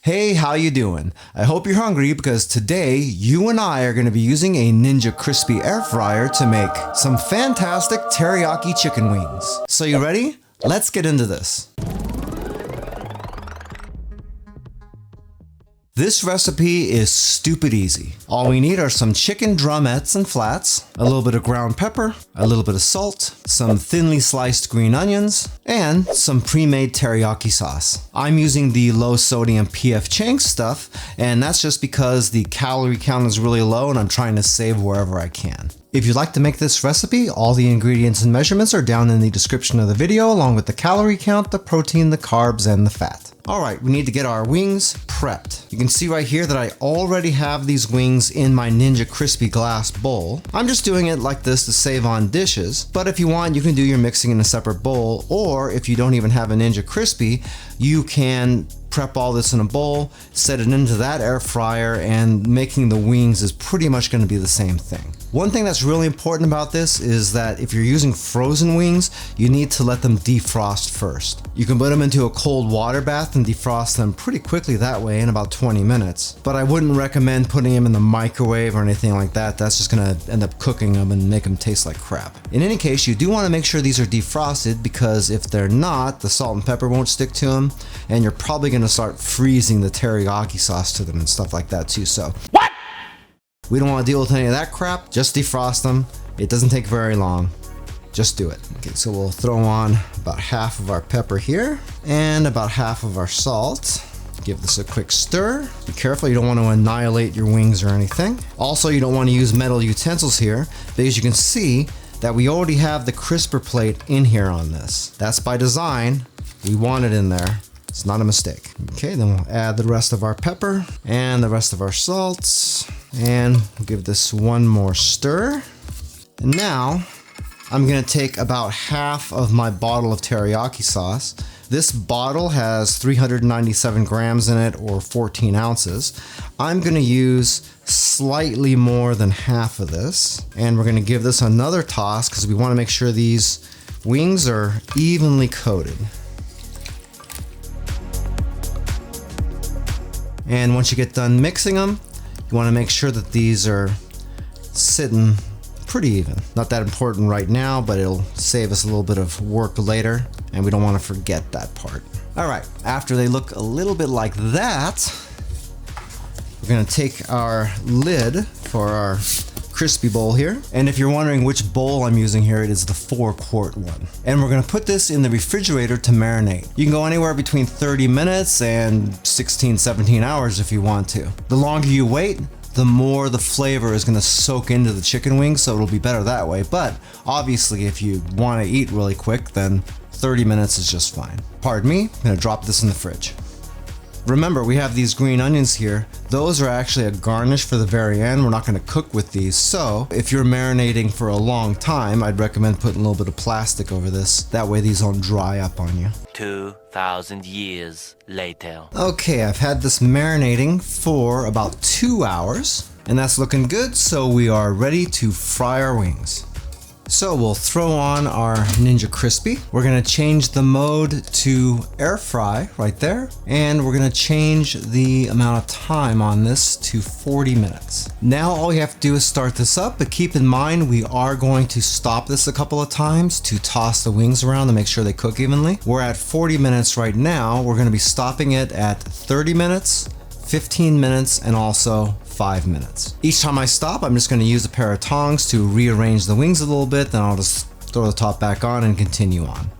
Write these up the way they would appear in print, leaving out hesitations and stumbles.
Hey, how you doing? I hope you're hungry because today you and I are going to be using a Ninja Crispi air fryer to make some fantastic teriyaki chicken wings. So you ready? Let's get into this. This recipe is stupid easy. All we need are some chicken drumettes and flats, a little bit of ground pepper, a little bit of salt, some thinly sliced green onions, and some pre-made teriyaki sauce. I'm using the low sodium PF Chang stuff, and that's just because the calorie count is really low and I'm trying to save wherever I can. If you'd like to make this recipe, all the ingredients and measurements are down in the description of the video, along with the calorie count, the protein, the carbs, and the fat. Alright, we need to get our wings prepped. You can see right here that I already have these wings in my Ninja Crispi glass bowl. I'm just doing it like this to save on dishes, but if you want, you can do your mixing in a separate bowl, or if you don't even have a Ninja Crispi, you can prep all this in a bowl, set it into that air fryer, and making the wings is pretty much going to be the same thing. One thing that's really important about this is that if you're using frozen wings, you need to let them defrost first. You can put them into a cold water bath and defrost them pretty quickly that way in about 20 minutes. But I wouldn't recommend putting them in the microwave or anything like that. That's just gonna end up cooking them and make them taste like crap. In any case, you do want to make sure these are defrosted, because if they're not, the salt and pepper won't stick to them, and you're probably gonna start freezing the teriyaki sauce to them and stuff like that too. So what? We don't want to deal with any of that crap. Just defrost them. It doesn't take very long. Just do it. Okay, so we'll throw on about half of our pepper here and about half of our salt. Give this a quick stir. Be careful, you don't want to annihilate your wings or anything. Also, you don't want to use metal utensils here, because you can see that we already have the crisper plate in here on this. That's by design. We want it in there. It's not a mistake. Okay, then we'll add the rest of our pepper and the rest of our salts. And we'll give this one more stir. And now I'm gonna take about half of my bottle of teriyaki sauce. This bottle has 397 grams in it, or 14 ounces. I'm gonna use slightly more than half of this. And we're gonna give this another toss because we wanna make sure these wings are evenly coated. And once you get done mixing them, you want to make sure that these are sitting pretty even. Not that important right now, but it'll save us a little bit of work later, and we don't want to forget that part. All right, after they look a little bit like that, we're going to take our lid for our crispy bowl here. And if you're wondering which bowl I'm using here, it is the 4-quart one. And we're gonna put this in the refrigerator to marinate. You can go anywhere between 30 minutes and 16, 17 hours if you want to. The longer you wait, the more the flavor is gonna soak into the chicken wings, so it'll be better that way. But obviously, if you wanna eat really quick, then 30 minutes is just fine. Pardon me, I'm gonna drop this in the fridge. Remember, we have these green onions here. Those are actually a garnish for the very end. We're not going to cook with these. So if you're marinating for a long time, I'd recommend putting a little bit of plastic over this. That way these don't dry up on you. 2,000 years later. Okay, I've had this marinating for about 2 hours, and that's looking good. So we are ready to fry our wings. So we'll throw on our Ninja Crispi. We're gonna change the mode to air fry right there. And we're gonna change the amount of time on this to 40 minutes. Now all you have to do is start this up, but keep in mind we are going to stop this a couple of times to toss the wings around to make sure they cook evenly. We're at 40 minutes right now. We're gonna be stopping it at 30 minutes, 15 minutes, and also 5 minutes. Each time I stop, I'm just going to use a pair of tongs to rearrange the wings a little bit, then I'll just throw the top back on and continue on.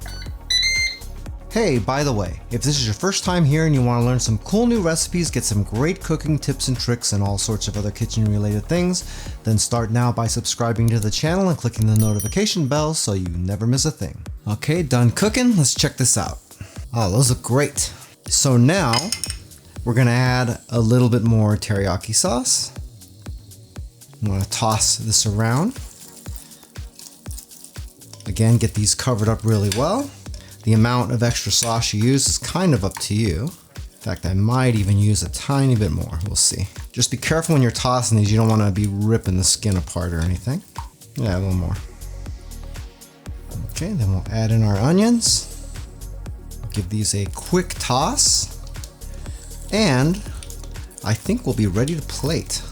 Hey, by the way, if this is your first time here and you want to learn some cool new recipes, get some great cooking tips and tricks and all sorts of other kitchen related things, then start now by subscribing to the channel and clicking the notification bell so you never miss a thing. Okay, done cooking. Let's check this out. Oh, those look great. So now we're gonna add a little bit more teriyaki sauce. I'm gonna toss this around. Again, get these covered up really well. The amount of extra sauce you use is kind of up to you. In fact, I might even use a tiny bit more. We'll see. Just be careful when you're tossing these. You don't wanna be ripping the skin apart or anything. Yeah, a little more. Okay, then we'll add in our onions. Give these a quick toss. And I think we'll be ready to plate.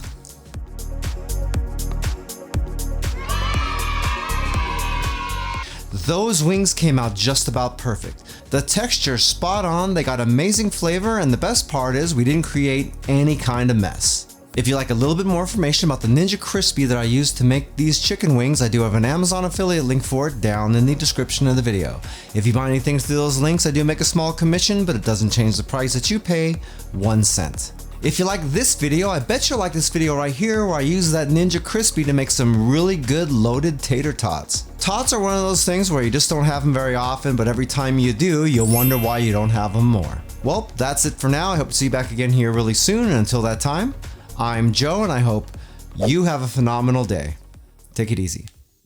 Those wings came out just about perfect. The texture's spot on, they got amazing flavor, and the best part is we didn't create any kind of mess. If you like a little bit more information about the Ninja Crispi that I used to make these chicken wings, I do have an Amazon affiliate link for it down in the description of the video. If you buy anything through those links, I do make a small commission, but it doesn't change the price that you pay 1 cent. If you like this video, I bet you'll like this video right here where I use that Ninja Crispi to make some really good loaded tater tots. Tots are one of those things where you just don't have them very often, but every time you do, you'll wonder why you don't have them more. Well, that's it for now. I hope to see you back again here really soon, and until that time, I'm Joe, and I hope you have a phenomenal day. Take it easy.